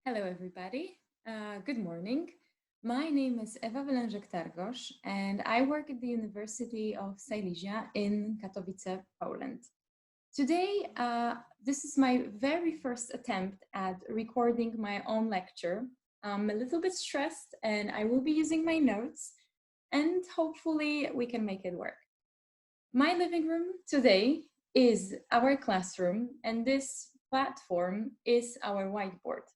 Hello, everybody. Good morning. My name is Wylężek, and I work at the University of Silesia in Katowice, Poland. Today, this is my very first attempt at recording my own lecture. I'm a little bit stressed, and I will be using my notes, and hopefully we can make it work. My living room today is our classroom, and this platform is our whiteboard.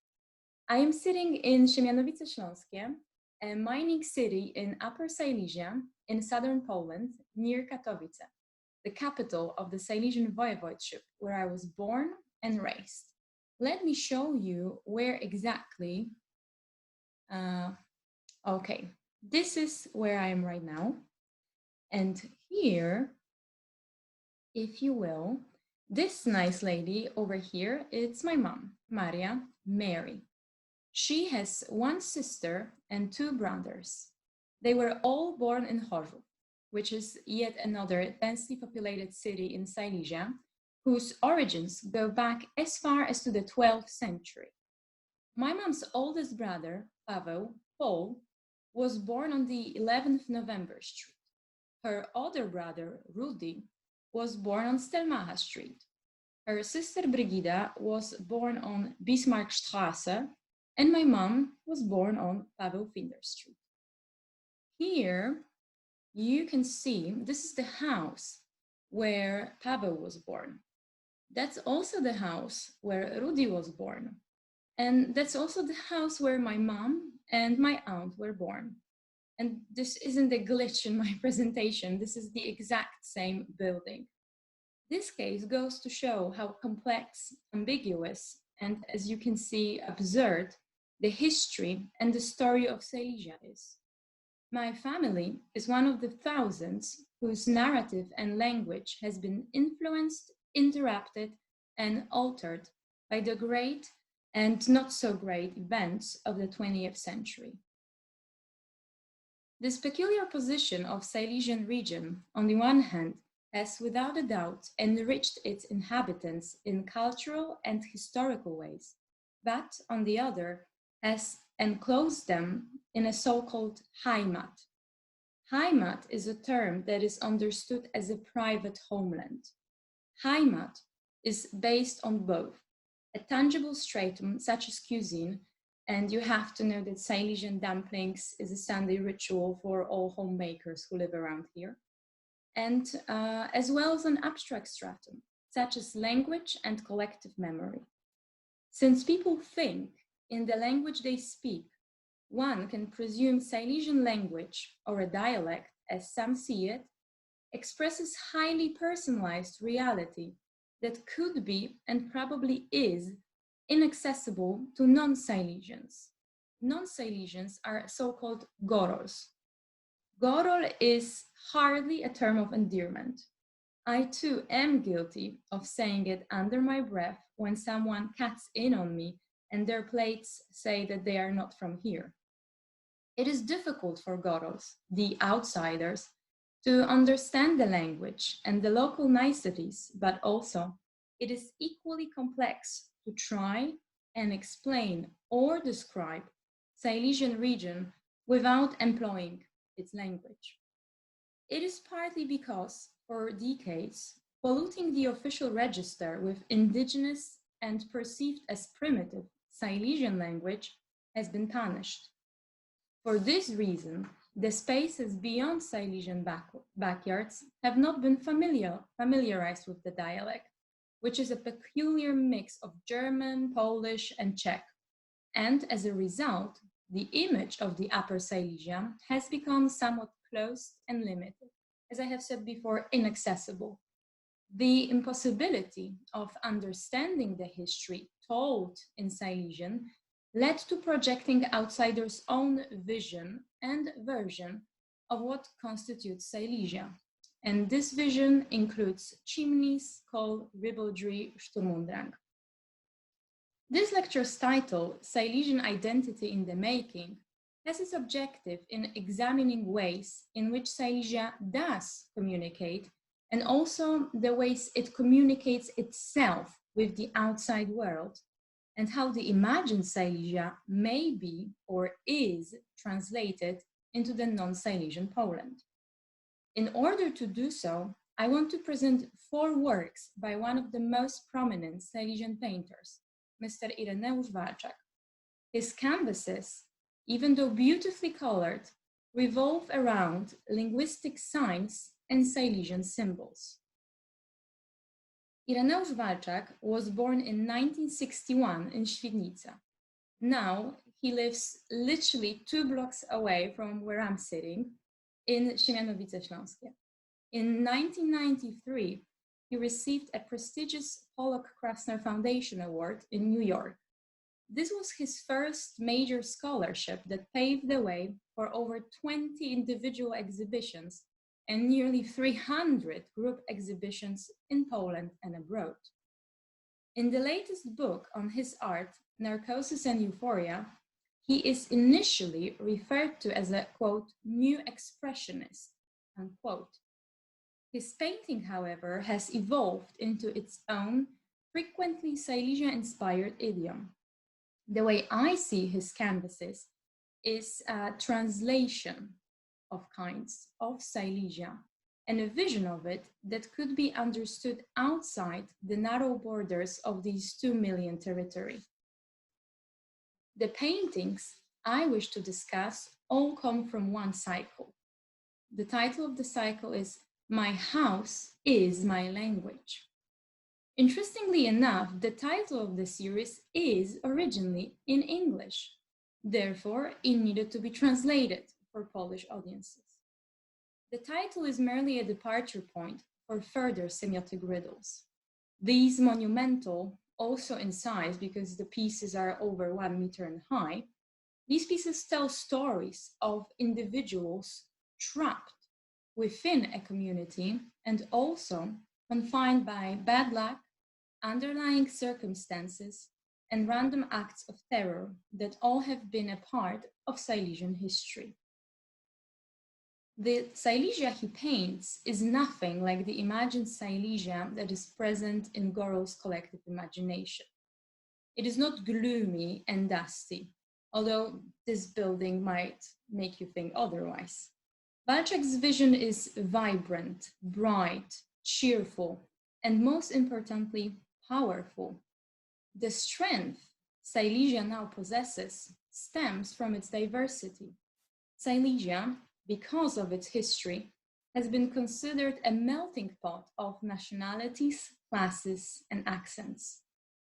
I am sitting in Siemianowice Śląskie, a mining city in Upper Silesia in southern Poland near Katowice, the capital of the Silesian Voivodeship, where I was born and raised. Let me show you where exactly. Okay, this is where I am right now. And here, if you will, this nice lady over here, it's my mom, Mary. She has one sister and two brothers. They were all born in Chorzów, which is yet another densely populated city in Silesia, whose origins go back as far as to the 12th century. My mom's oldest brother, Paul, was born on the 11th November Street. Her other brother, Rudy, was born on Stelmacher Street. Her sister Brigida was born on Bismarckstraße, and my mom was born on Paweł Finder Street. Here, you can see, this is the house where Paweł was born. That's also the house where Rudy was born. And that's also the house where my mom and my aunt were born. And this isn't a glitch in my presentation. This is the exact same building. This case goes to show how complex, ambiguous, and as you can see, absurd the history and the story of Silesia is. My family is one of the thousands whose narrative and language has been influenced, interrupted, and altered by the great and not so great events of the 20th century. This peculiar position of Silesian region, on the one hand, has without a doubt enriched its inhabitants in cultural and historical ways, but on the other, has enclosed them in a so-called Hajmat. Hajmat is a term that is understood as a private homeland. Hajmat is based on both a tangible stratum, such as cuisine, and you have to know that Silesian dumplings is a Sunday ritual for all homemakers who live around here, and as well as an abstract stratum, such as language and collective memory. Since people think in the language they speak, one can presume Silesian language, or a dialect as some see it, expresses highly personalized reality that could be and probably is inaccessible to non-Silesians. Non-Silesians are so-called gorols. Gorol is hardly a term of endearment. I too am guilty of saying it under my breath when someone cuts in on me and their plates say that they are not from here. It is difficult for gorols, the outsiders, to understand the language and the local niceties, but also it is equally complex to try and explain or describe Silesian region without employing its language. It is partly because, for decades, polluting the official register with indigenous and perceived as primitive Silesian language has been punished. For this reason, the spaces beyond Silesian backyards have not been familiarized with the dialect, which is a peculiar mix of German, Polish, and Czech. And as a result, the image of the Upper Silesia has become somewhat closed and limited, as I have said before, inaccessible. The impossibility of understanding the history told in Silesian led to projecting outsiders' own vision and version of what constitutes Silesia. And this vision includes chimneys, coal, ribaldry, Sturm und Drang. This lecture's title, Silesian Identity in the Making, has its objective in examining ways in which Silesia does communicate and also the ways it communicates itself with the outside world, and how the imagined Silesia may be or is translated into the non-Silesian Poland. In order to do so, I want to present 4 works by one of the most prominent Silesian painters, Mr. Ireneusz Walczak. His canvases, even though beautifully colored, revolve around linguistic signs and Silesian symbols. Ireneusz Walczak was born in 1961 in Świdnica. Now he lives literally 2 blocks away from where I'm sitting in Siemianowice Śląskie. In 1993, he received a prestigious Pollock-Krasner Foundation Award in New York. This was his first major scholarship that paved the way for over 20 individual exhibitions and nearly 300 group exhibitions in Poland and abroad. In the latest book on his art, Narcosis and Euphoria, he is initially referred to as a, quote, new expressionist, unquote. His painting, however, has evolved into its own frequently Silesia-inspired idiom. The way I see his canvases is a translation of kinds of Silesia and a vision of it that could be understood outside the narrow borders of these 2 million territory. The paintings I wish to discuss all come from one cycle. The title of the cycle is My House is My Language. Interestingly enough, the title of the series is originally in English. Therefore, it needed to be translated for Polish audiences. The title is merely a departure point for further semiotic riddles. These monumental, also in size because the pieces are over 1 meter in height, these pieces tell stories of individuals trapped within a community and also confined by bad luck, underlying circumstances, and random acts of terror that all have been a part of Silesian history. The Silesia he paints is nothing like the imagined Silesia that is present in Gorols' collective imagination. It is not gloomy and dusty, although this building might make you think otherwise. Walczak's vision is vibrant, bright, cheerful, and most importantly, powerful. The strength Silesia now possesses stems from its diversity. Silesia, because of its history, has been considered a melting pot of nationalities, classes, and accents.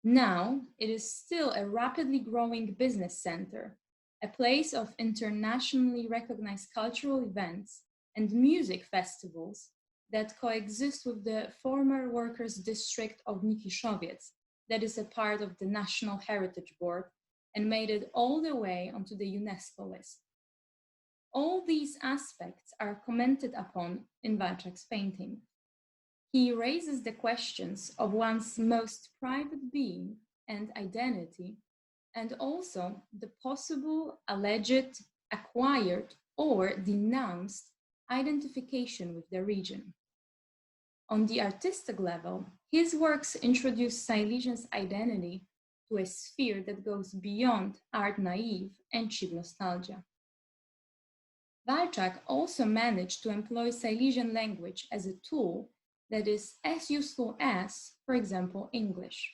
Now, it is still a rapidly growing business center, a place of internationally recognized cultural events and music festivals that coexist with the former workers' district of Nikiszowiec, that is a part of the National Heritage Board and made it all the way onto the UNESCO list. All these aspects are commented upon in Walczak's painting. He raises the questions of one's most private being and identity, and also the possible, alleged, acquired, or denounced identification with the region. On the artistic level, his works introduce Silesians' identity to a sphere that goes beyond art naive and cheap nostalgia. Walczak also managed to employ Silesian language as a tool that is as useful as, for example, English.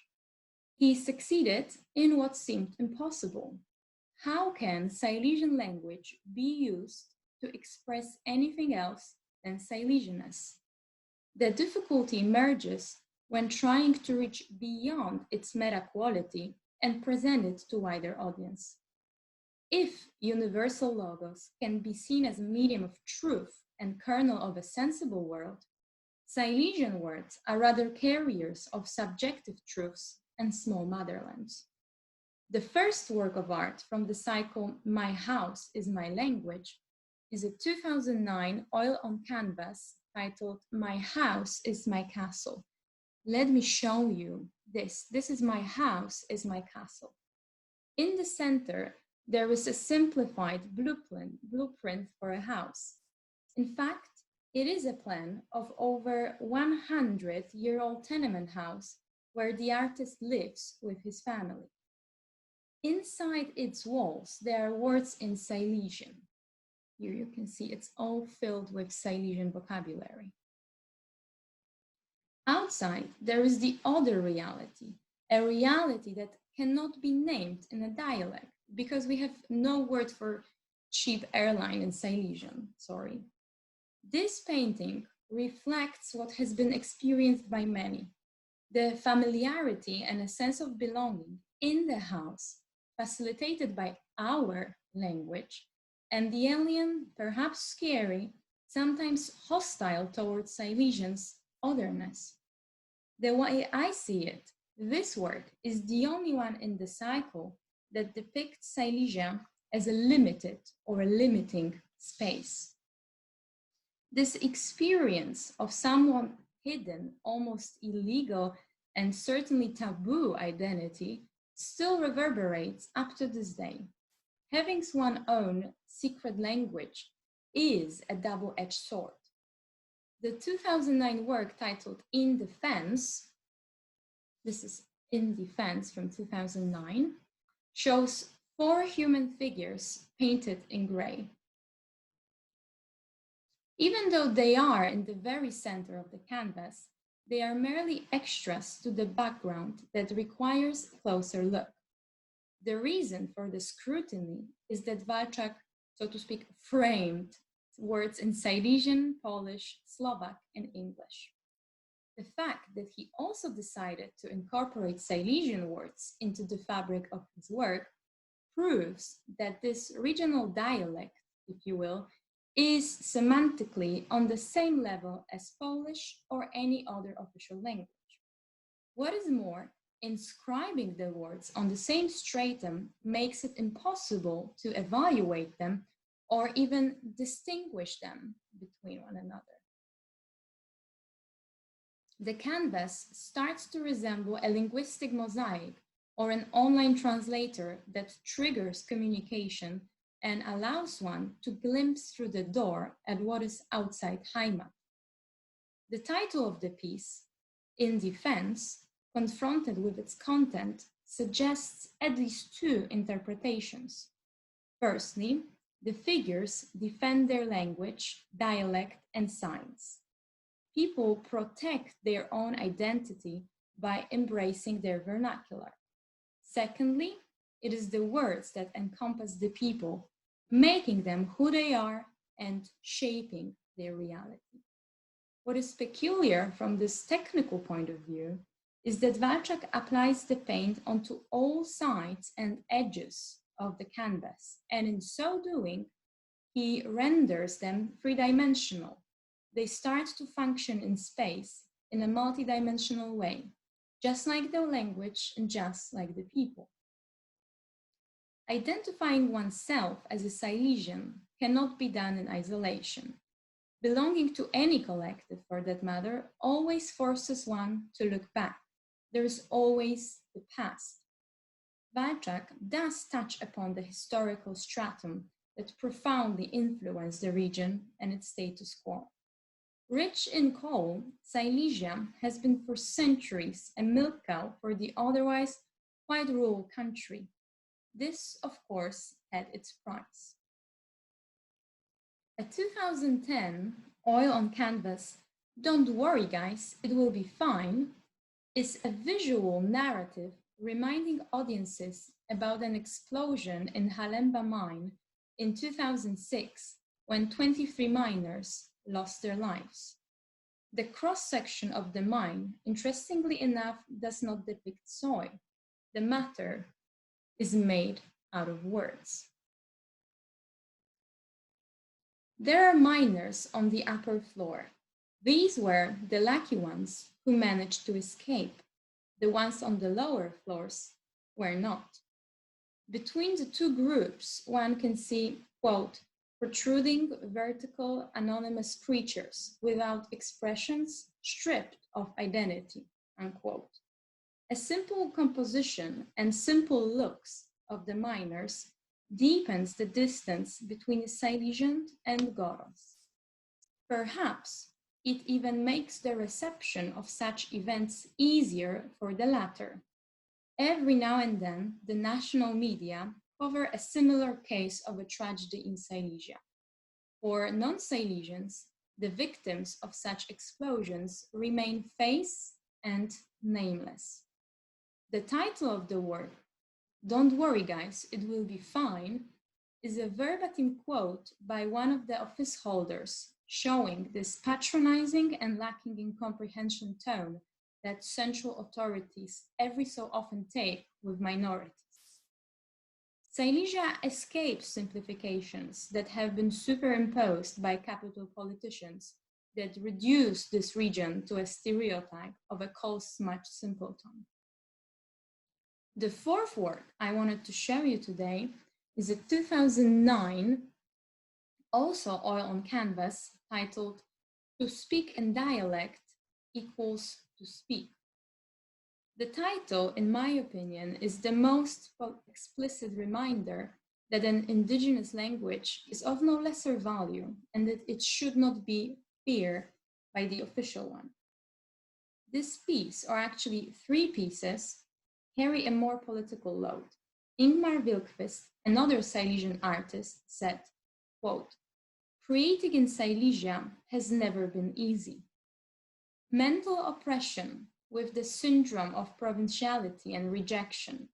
He succeeded in what seemed impossible. How can Silesian language be used to express anything else than Silesianness? The difficulty emerges when trying to reach beyond its meta quality and present it to wider audience. If universal logos can be seen as a medium of truth and kernel of a sensible world, Silesian words are rather carriers of subjective truths and small motherlands. The first work of art from the cycle My House is My Language is a 2009 oil on canvas titled My House is My Castle. Let me show you this. This is My House is My Castle. In the center, there is a simplified blueprint for a house. In fact, it is a plan of over 100-year-old tenement house where the artist lives with his family. Inside its walls, there are words in Silesian. Here you can see it's all filled with Silesian vocabulary. Outside, there is the other reality, a reality that cannot be named in a dialect because we have no word for cheap airline in Silesian, sorry. This painting reflects what has been experienced by many, the familiarity and a sense of belonging in the house, facilitated by our language, and the alien, perhaps scary, sometimes hostile towards Silesians' otherness. The way I see it, this work is the only one in the cycle that depicts Silesia as a limited or a limiting space. This experience of someone hidden, almost illegal, and certainly taboo identity still reverberates up to this day. Having one's own secret language is a double-edged sword. The 2009 work titled In Defense, this is In Defense from 2009, shows 4 human figures painted in gray. Even though they are in the very center of the canvas, they are merely extras to the background that requires a closer look. The reason for the scrutiny is that Walczak, so to speak, framed words in Silesian, Polish, Slovak, and English. The fact that he also decided to incorporate Silesian words into the fabric of his work proves that this regional dialect, if you will, is semantically on the same level as Polish or any other official language. What is more, inscribing the words on the same stratum makes it impossible to evaluate them or even distinguish them between one another. The canvas starts to resemble a linguistic mosaic or an online translator that triggers communication and allows one to glimpse through the door at what is outside Hajmat. The title of the piece, In Defense, confronted with its content, suggests at least 2 interpretations. Firstly, the figures defend their language, dialect, and signs. People protect their own identity by embracing their vernacular. Secondly, it is the words that encompass the people, making them who they are and shaping their reality. What is peculiar from this technical point of view is that Walczak applies the paint onto all sides and edges of the canvas, and in so doing, he renders them 3-dimensional. They start to function in space in a multidimensional way, just like the language and just like the people. Identifying oneself as a Silesian cannot be done in isolation. Belonging to any collective, for that matter, always forces one to look back. There is always the past. Walczak does touch upon the historical stratum that profoundly influenced the region and its status quo. Rich in coal, Silesia has been for centuries a milk cow for the otherwise quite rural country. This, of course, had its price. A 2010 oil on canvas, "Don't worry guys, it will be fine," is a visual narrative reminding audiences about an explosion in Halemba mine in 2006 when 23 miners lost their lives. The cross-section of the mine, interestingly enough, does not depict soil. The matter is made out of words. There are miners on the upper floor. These were the lucky ones who managed to escape. The ones on the lower floors were not. Between the 2 groups, one can see, quote, protruding vertical anonymous creatures without expressions, stripped of identity, unquote. A simple composition and simple looks of the miners deepens the distance between the Silesian and gorols. Perhaps it even makes the reception of such events easier for the latter. Every now and then, the national media cover a similar case of a tragedy in Silesia. For non-Silesians, the victims of such explosions remain face and nameless. The title of the work, "Don't worry guys, it will be fine," is a verbatim quote by one of the office holders, showing this patronizing and lacking in comprehension tone that central authorities every so often take with minorities. Silesia escapes simplifications that have been superimposed by capital politicians that reduce this region to a stereotype of a coal-smudged simpleton. The fourth work I wanted to show you today is a 2009, also oil on canvas, titled "To Speak in Dialect Equals to Speak." The title, in my opinion, is the most explicit reminder that an indigenous language is of no lesser value and that it should not be feared by the official one. This piece, or actually three pieces, carry a more political load. Ingmar Wilkvist, another Silesian artist, said, quote, "Creating in Silesia has never been easy. Mental oppression with the syndrome of provinciality and rejection,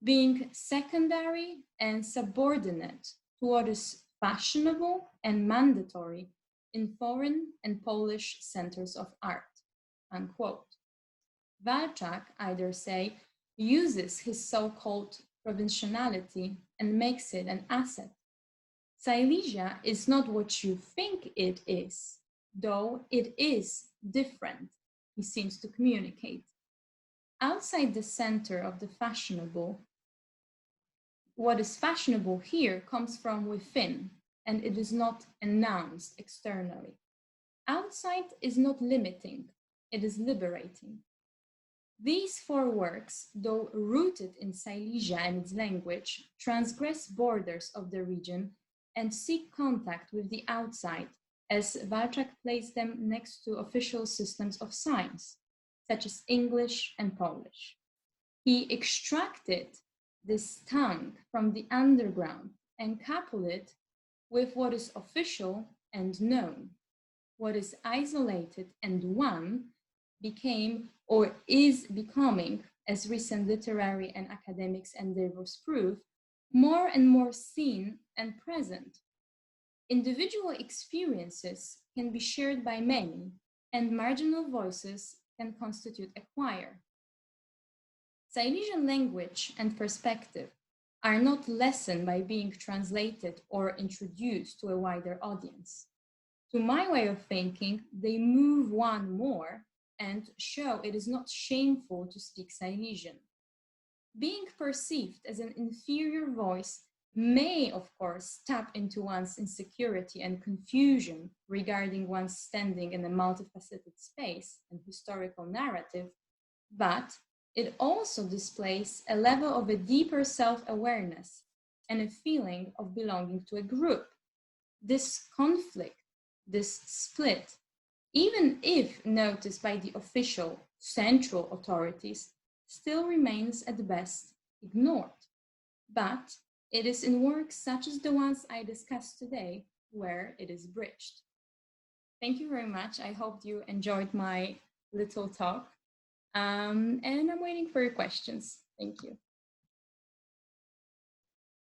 being secondary and subordinate to what is fashionable and mandatory in foreign and Polish centers of art," unquote. Walczak, I dare say, uses his so-called provinciality and makes it an asset. Silesia is not what you think it is, though it is different, he seems to communicate. Outside the center of the fashionable, what is fashionable here comes from within, and it is not announced externally. Outside is not limiting, it is liberating. These four works, though rooted in Silesia and its language, transgress borders of the region and seek contact with the outside, as Walczak placed them next to official systems of signs, such as English and Polish. He extracted this tongue from the underground and coupled it with what is official and known. What is isolated and one became or is becoming, as recent literary and academics endeavors prove, more and more seen and present. Individual experiences can be shared by many, and marginal voices can constitute a choir. Silesian language and perspective are not lessened by being translated or introduced to a wider audience. To my way of thinking, they move one more and show it is not shameful to speak Silesian. Being perceived as an inferior voice may, of course, tap into one's insecurity and confusion regarding one's standing in a multifaceted space and historical narrative, but it also displays a level of a deeper self-awareness and a feeling of belonging to a group. This conflict, this split, even if noticed by the official central authorities, still remains at best ignored. But it is in works such as the ones I discussed today where it is bridged. Thank you very much. I hope you enjoyed my little talk. And I'm waiting for your questions. Thank you.